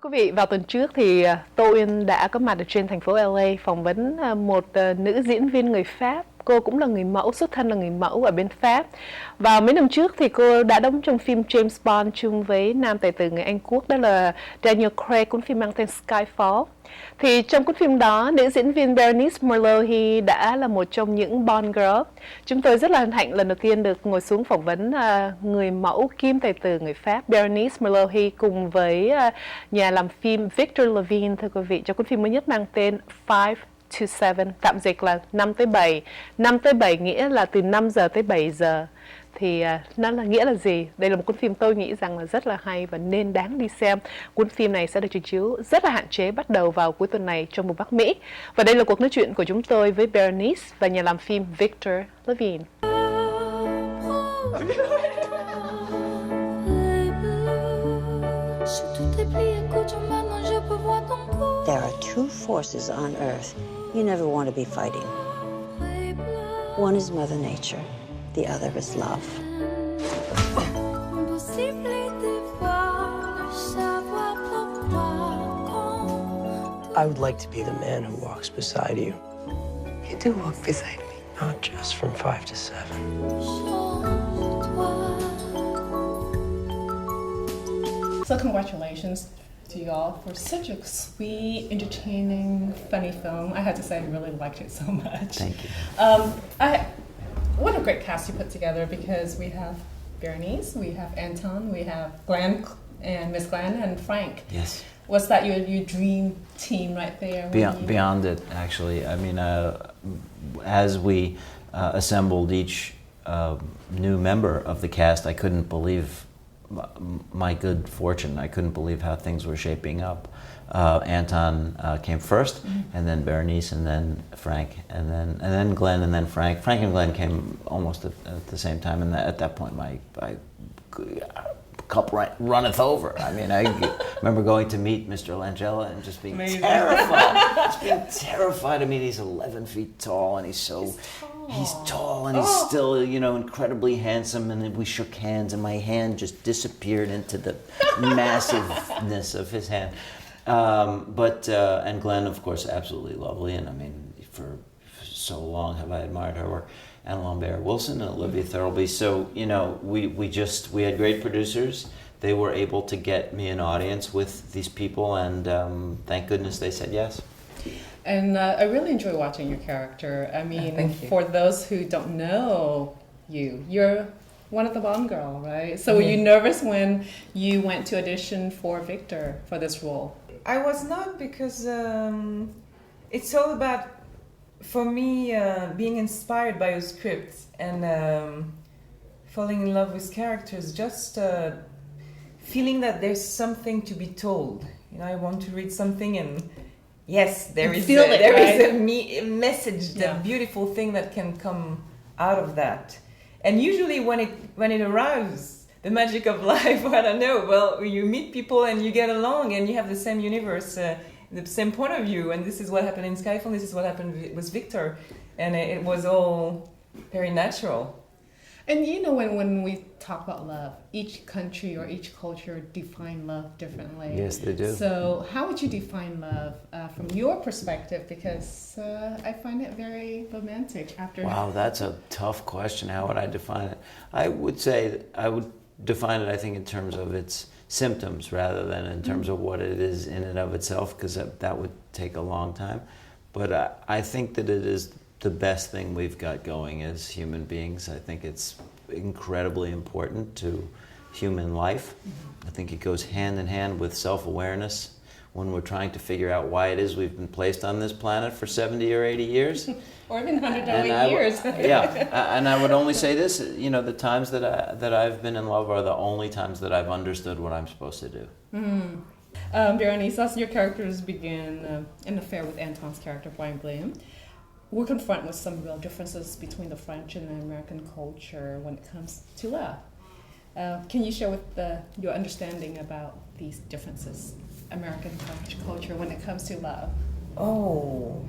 quý vị, vào tuần trước thì Tô Uyên đã có mặt ở trên thành phố LA phỏng vấn một nữ diễn viên người Pháp. Cô cũng là người mẫu, xuất thân là người mẫu ở bên Pháp. Và mấy năm trước thì cô đã đóng trong phim James Bond chung với nam tài tử người Anh Quốc, đó là Daniel Craig, cuốn phim mang tên Skyfall. Thì trong cuốn phim đó, nữ diễn viên Berenice Murlohy đã là một trong những Bond girl. Chúng tôi rất là hân hạnh lần đầu tiên được ngồi xuống phỏng vấn người mẫu kim tài tử người Pháp Berenice Murlohy cùng với nhà làm phim Victor Levin, thưa quý vị, cho cuốn phim mới nhất mang tên 5 to 7, tạm dịch là 5 tới 7. 5 tới 7 nghĩa là từ 5 giờ tới 7 giờ. Thì nó là nghĩa là gì? Đây là một cuốn phim tôi nghĩ rằng là rất là hay và nên đáng đi xem. Cuốn phim này sẽ được trình chiếu rất là hạn chế bắt đầu vào cuối tuần này trong vùng Bắc Mỹ. Và đây là cuộc nói chuyện của chúng tôi với Berenice và nhà làm phim Victor Levin. There are two forces on Earth you never want to be fighting. One is Mother Nature, the other is love. I would like to be the man who walks beside you. You do walk beside me. Not just from 5 to 7. So congratulations to y'all for such a sweet, entertaining, funny film. I have to say I really liked it so much. Thank you. What a great cast you put together, because we have Berenice, we have Anton, we have Glenn and Miss Glenn and Frank. Yes. Was that your dream team right there? Beyond it, actually. I mean, as we assembled each new member of the cast, I couldn't believe my good fortune. I couldn't believe how things were shaping up. Anton came first, and then Berenice, and then Frank, and then Glenn, and then Frank. Frank and Glenn came almost at the same time, and at that point, my cup runneth over. I mean, I remember going to meet Mr. Langella and just being terrified. I mean, he's 11 feet tall, and he's tall, and he's still, incredibly handsome. And we shook hands, and my hand just disappeared into the massiveness of his hand. And Glenn, of course, absolutely lovely. And I mean, for so long have I admired her work. And Lambert Wilson and Olivia Thirlby. So, we had great producers. They were able to get me an audience with these people, and thank goodness they said yes. And I really enjoy watching your character. I mean, for those who don't know you're one of the Bond girl, right? So were you nervous when you went to audition for Victor for this role? I was not, because it's all about, for me, being inspired by a script and falling in love with characters, just feeling that there's something to be told. I want to read something and yes, there is a message, the beautiful thing that can come out of that. And usually when it arrives, the magic of life, I don't know, well, you meet people and you get along and you have the same universe, the same point of view, and this is what happened in Skyfall, this is what happened with Victor, and it was all very natural. And when we talk about love, each country or each culture define love differently. Yes, they do. So how would you define love from your perspective? Because I find it very romantic after... Wow, that's a tough question. How would I define it? I would say that I would define it, I think, in terms of its symptoms rather than in terms of what it is in and of itself, because that would take a long time. But I think that it is the best thing we've got going as human beings. I think it's incredibly important to human life. I think it goes hand in hand with self-awareness when we're trying to figure out why it is we've been placed on this planet for 70 or 80 years. Or even 108 years. And I would only say this, the times that I've been in love are the only times that I've understood what I'm supposed to do. Berenice, as your characters begin an affair with Anton's character, Brian Blum, we're confronted with some real differences between the French and the American culture when it comes to love. Can you share with your understanding about these differences, American-French culture, when it comes to love? Oh,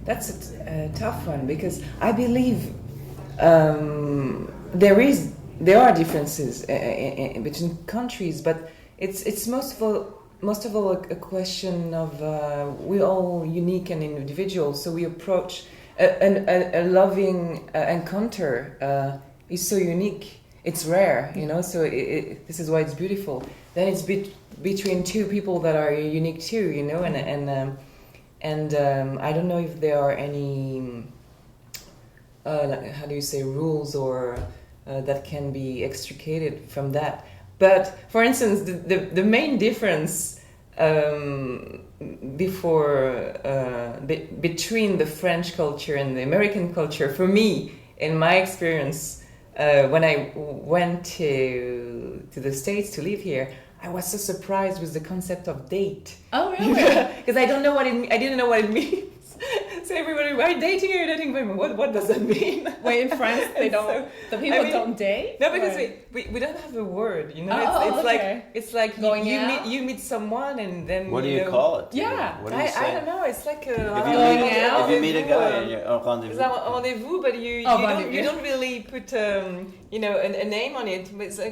that's a tough one, because I believe there are differences between countries, but it's most most of all a question of we're all unique and individual, so we approach a loving encounter is so unique. It's rare, you know. So this is why it's beautiful. Then it's between two people that are unique too, you know. And I don't know if there are any how do you say, rules or that can be extricated from that. But for instance, the main difference between the French culture and the American culture, for me, in my experience, when I went to the States to live here, I was so surprised with the concept of date. Oh, really? Because I didn't know what it means. So everybody, are you dating or you're dating? What does that mean? Wait, in France, they don't. So, the people don't date. No, because we don't have a word. You know, it's like going you meet someone and then. What do you call it? Yeah, What do you say? I don't know. It's like a If you meet a guy and you're rendezvous. It's a rendezvous, but you don't really put a name on it. But so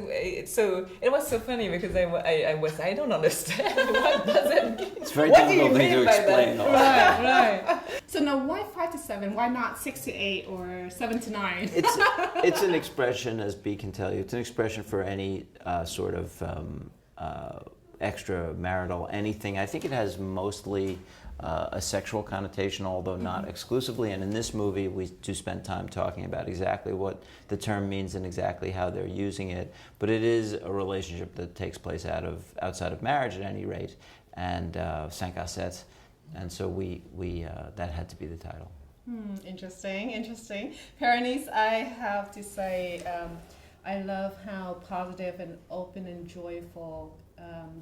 it was so funny because I don't understand what does it mean. It's very What do you difficult thing to mean by explain. that? Right. So now, why 5 to 7? Why not 6 to 8 or 7 to 9? It's an expression, as B can tell you. It's an expression for any sort of extramarital anything. I think it has mostly a sexual connotation, although not exclusively. And in this movie, we do spend time talking about exactly what the term means and exactly how they're using it. But it is a relationship that takes place outside of marriage, at any rate, and 5 à 7. And so we that had to be the title. Interesting. Berenice, I have to say, I love how positive and open and joyful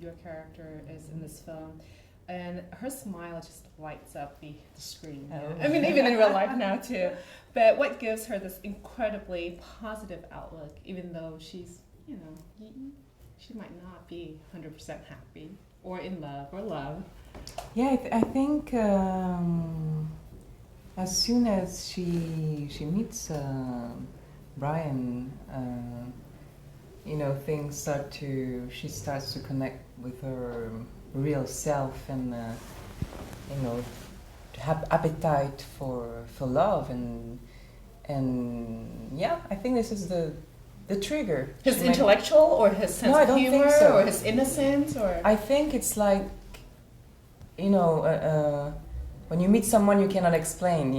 your character is in this film. And her smile just lights up the screen. Oh. I mean, even in real life now too. But what gives her this incredibly positive outlook, even though she's, she might not be 100% happy or in love or loved. Yeah, I think as soon as she meets Brian, she starts to connect with her real self and to have appetite for love and yeah, I think this is the trigger. His intellectual or his sense of humor or his innocence or I think it's like when you meet someone you cannot explain,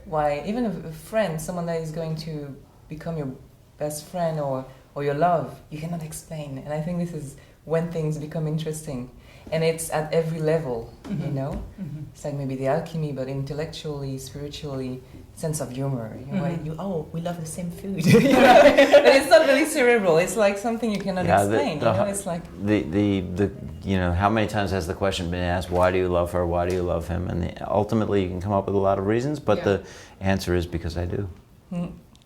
why, even a friend, someone that is going to become your best friend or your love, you cannot explain. And I think this is when things become interesting. And it's at every level, It's like maybe the alchemy, but intellectually, spiritually, sense of humor. We love the same food. But it's not really cerebral. It's like something you cannot explain. It's like how many times has the question been asked, why do you love her, why do you love him? And ultimately you can come up with a lot of reasons, but the answer is because I do.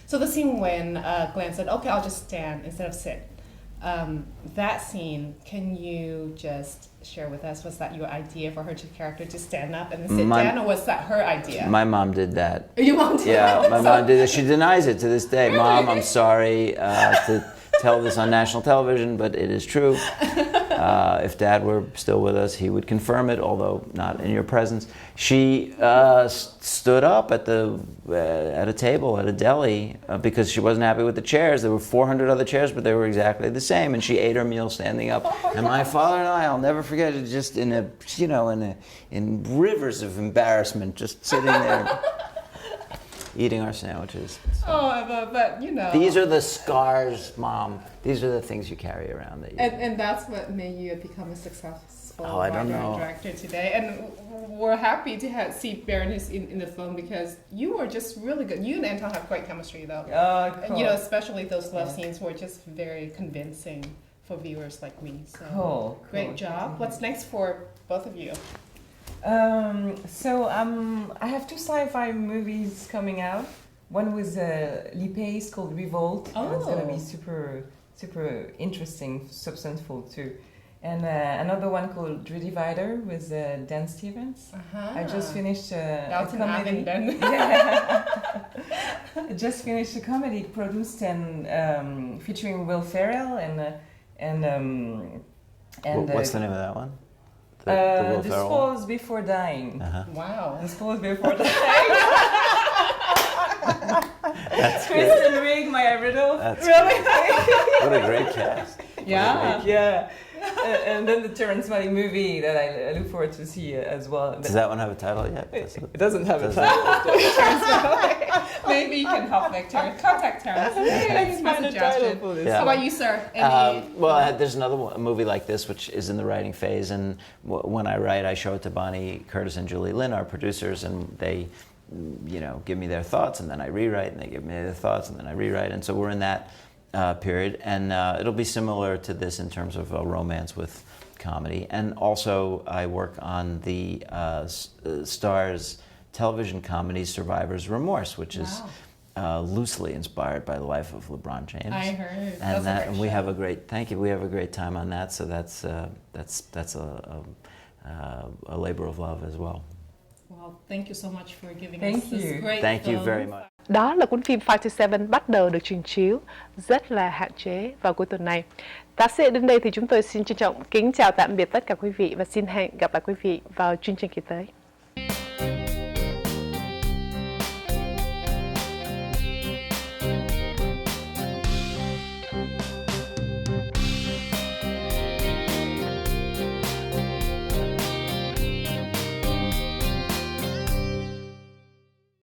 So the scene when Glenn said, okay, I'll just stand instead of sit. That scene, can you just share with us, was that your idea for her character to stand up and then sit down, or was that her idea? My mom did that. Your mom did that? Yeah, my mom did that. She denies it to this day. Really? Mom, I'm sorry to tell this on national television, but it is true. If Dad were still with us, he would confirm it, although not in your presence. She stood up at a table at a deli because she wasn't happy with the chairs. There were 400 other chairs, but they were exactly the same, and she ate her meal standing up. And my father and I'll never forget it, just in rivers of embarrassment, just sitting there. Eating our sandwiches. So. But These are the scars, Mom. These are the things you carry around. And that's what made you become a successful writer and director today. And we're happy to see Berenice in the film because you were just really good. You and Anton have great chemistry, though. Cool. And, especially those love scenes were just very convincing for viewers like me. So great job. What's next for both of you? I have 2 sci-fi movies coming out. One with Lee Pace called Revolt. It's going to be super, super interesting, substantial too. And another one called Drew Divider with Dan Stevens. I just finished a comedy. I just finished a comedy produced and featuring Will Ferrell and what's the name of that one? The Will This Ferrell Fall one? is Before Dying. Wow. This Fall is Before Dying. That's Kristen Wiig, Maya Riddle. Really? What a great cast. Yeah. Yeah. And then the Terrence Malick movie that I look forward to see as well. Does that one have a title yet? It doesn't have a Does it? title. Maybe you can help Victor. Contact Terrence. Thanks for Find a title suggestion. for this. Yeah. How about you, sir? Any, There's another movie like this which is in the writing phase, and when I write, I show it to Bonnie Curtis and Julie Lynn, our producers, and they, give me their thoughts, and then I rewrite, and they give me their thoughts, and then I rewrite, and so we're in that period, and it'll be similar to this in terms of romance with comedy, and also I work on the Starz television comedy Survivor's Remorse, which is loosely inspired by the life of LeBron James. I heard. And we have a great we have a great time on that. So that's a labor of love as well. Well, thank you so much for giving Thank us this you. great Thank you film. very much. Đó là cuốn phim 5 to 7 bắt đầu được trình chiếu rất là hạn chế vào cuối tuần này. Tá sĩ đến đây thì chúng tôi xin trân trọng kính chào tạm biệt tất cả quý vị và xin hẹn gặp lại quý vị vào chương trình kỳ tới.